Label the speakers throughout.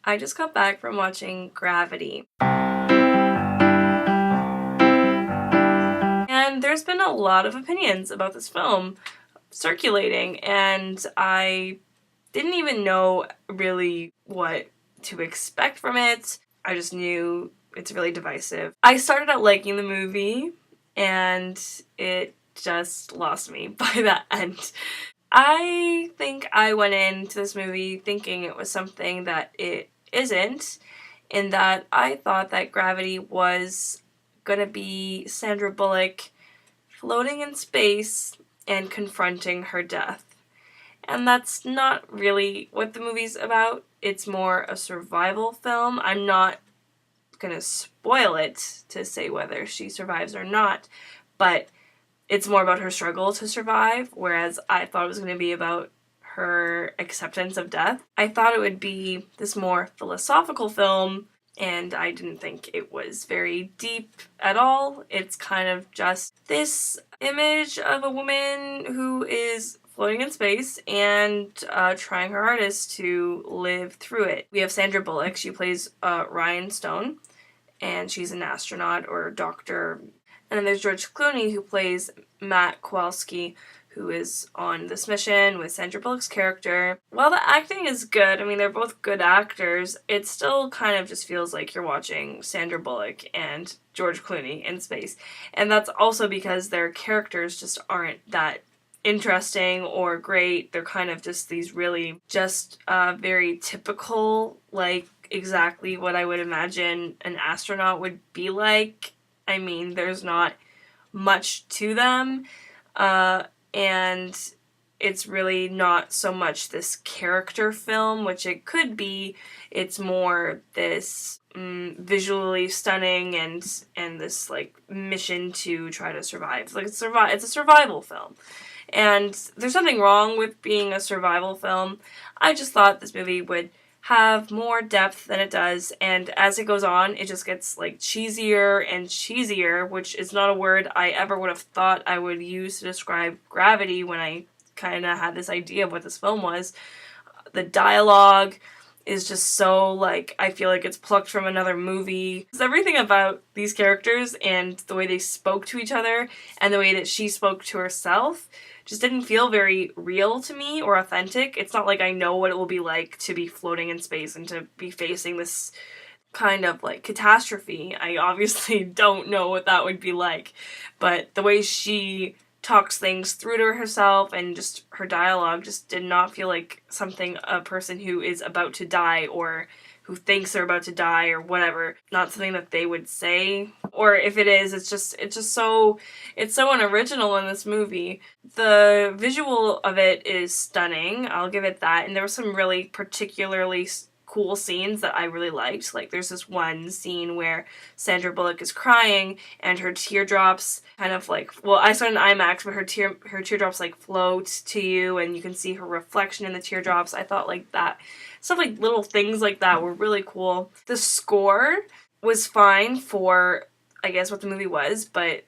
Speaker 1: I just got back from watching Gravity. And there's been a lot of opinions about this film circulating, and I didn't even know really what to expect from it. I just knew it's really divisive. I started out liking the movie, and it just lost me by that end. I think I went into this movie thinking it was something that it isn't, in that I thought that Gravity was gonna be Sandra Bullock floating in space and confronting her death. And that's not really what the movie's about. It's more a survival film. I'm not gonna spoil it to say whether she survives or not, but it's more about her struggle to survive, whereas I thought it was going to be about her acceptance of death. I thought it would be this more philosophical film, and I didn't think it was very deep at all. It's kind of just this image of a woman who is floating in space and trying her hardest to live through it. We have Sandra Bullock. She plays Ryan Stone, and she's an astronaut or doctor. And then there's George Clooney, who plays Matt Kowalski, who is on this mission with Sandra Bullock's character. While the acting is good, I mean, they're both good actors, it still kind of just feels like you're watching Sandra Bullock and George Clooney in space. And that's also because their characters just aren't that interesting or great. They're kind of just these really just very typical, like exactly what I would imagine an astronaut would be like. I mean, there's not much to them, and it's really not so much this character film, which it could be. It's more this visually stunning and this like mission to try to survive. Like it's a survival film, and there's nothing wrong with being a survival film. I just thought this movie would have more depth than it does, and as it goes on, it just gets like cheesier and cheesier, which is not a word I ever would have thought I would use to describe Gravity when I kind of had this idea of what this film was. The dialogue is just so, like, I feel like it's plucked from another movie. It's everything about these characters and the way they spoke to each other and the way that she spoke to herself just didn't feel very real to me or authentic. It's not like I know what it will be like to be floating in space and to be facing this kind of like catastrophe. I obviously don't know what that would be like, but the way she talks things through to herself and just her dialogue just did not feel like something a person who is about to die or who thinks they're about to die or whatever, not something that they would say. Or if it is, it's so unoriginal in this movie. The visual of it is stunning, I'll give it that, and there were some really particularly cool scenes that I really liked. Like there's this one scene where Sandra Bullock is crying and her teardrops kind of like, well, I saw it in IMAX, but her teardrops like float to you and you can see her reflection in the teardrops. I thought like that stuff, like little things like that were really cool. The score was fine for, I guess, what the movie was, but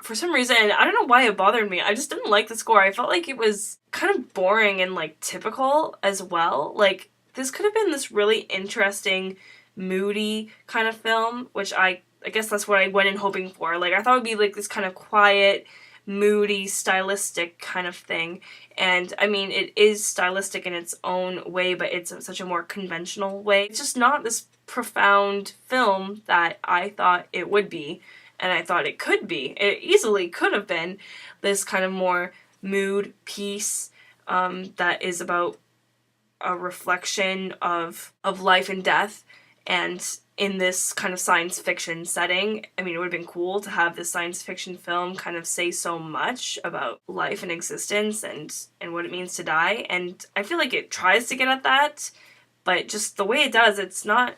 Speaker 1: for some reason, I don't know why it bothered me, I just didn't like the score. I felt like it was kind of boring and like typical as well. Like this could have been this really interesting, moody kind of film, which I guess that's what I went in hoping for. Like I thought it would be like this kind of quiet, moody, stylistic kind of thing. And I mean, it is stylistic in its own way, but it's such a more conventional way. It's just not this profound film that I thought it would be, and I thought it could be. It easily could have been this kind of more mood piece that is about a reflection of life and death, and in this kind of science fiction setting. I mean, it would have been cool to have this science fiction film kind of say so much about life and existence and what it means to die, and I feel like it tries to get at that, but just the way it does, it's not,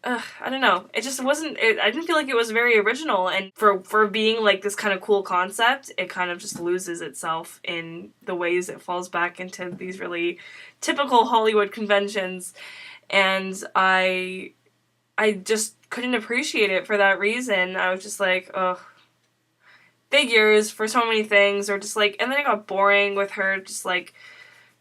Speaker 1: I don't know, it just wasn't, I didn't feel like it was very original, and for being like this kind of cool concept, it kind of just loses itself in the ways it falls back into these really typical Hollywood conventions, and I just couldn't appreciate it for that reason. I was just like, ugh, figures for so many things, or just like, and then it got boring with her just like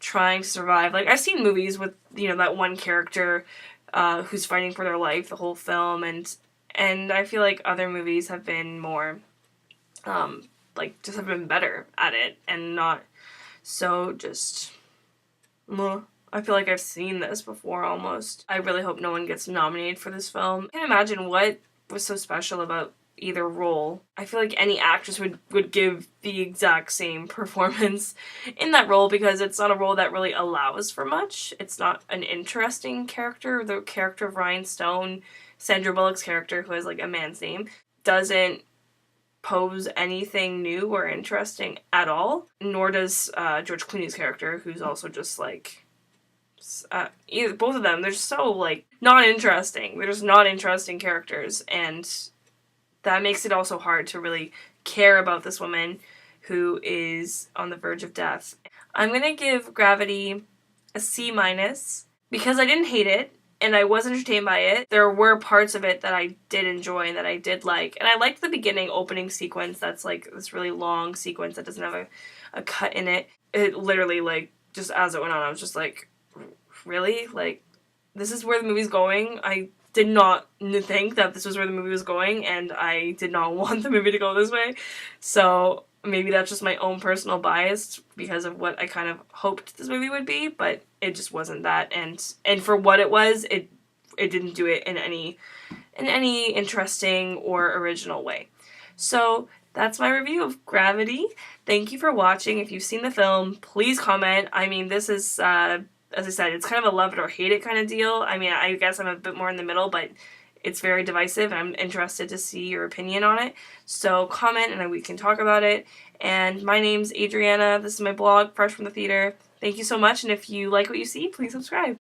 Speaker 1: trying to survive. Like I've seen movies with, you know, that one character who's fighting for their life the whole film, and I feel like other movies have been more, just have been better at it, and not so just, I feel like I've seen this before almost. I really hope no one gets nominated for this film. I can't imagine what was so special about either role. I feel like any actress would give the exact same performance in that role, because it's not a role that really allows for much. It's not an interesting character. The character of Ryan Stone, Sandra Bullock's character, who has like a man's name, doesn't pose anything new or interesting at all, nor does George Clooney's character, who's also just like, both of them, they're so like not interesting. They're just not interesting characters, and that makes it also hard to really care about this woman who is on the verge of death. I'm gonna give Gravity a C-, because I didn't hate it, and I was entertained by it. There were parts of it that I did enjoy and that I did like. And I liked the beginning opening sequence that's like this really long sequence that doesn't have a cut in it. It literally, like, just as it went on, I was just like, really? Like, this is where the movie's going? I did not think that this was where the movie was going, and I did not want the movie to go this way. So maybe that's just my own personal bias because of what I kind of hoped this movie would be, but it just wasn't that. And for what it was, it didn't do it in any interesting or original way. So that's my review of Gravity. Thank you for watching. If you've seen the film, please comment. I mean, this is, as I said, it's kind of a love it or hate it kind of deal. I mean, I guess I'm a bit more in the middle, but it's very divisive, and I'm interested to see your opinion on it. So comment, and we can talk about it. And my name's Adriana. This is my blog, Fresh from the Theater. Thank you so much, and if you like what you see, please subscribe.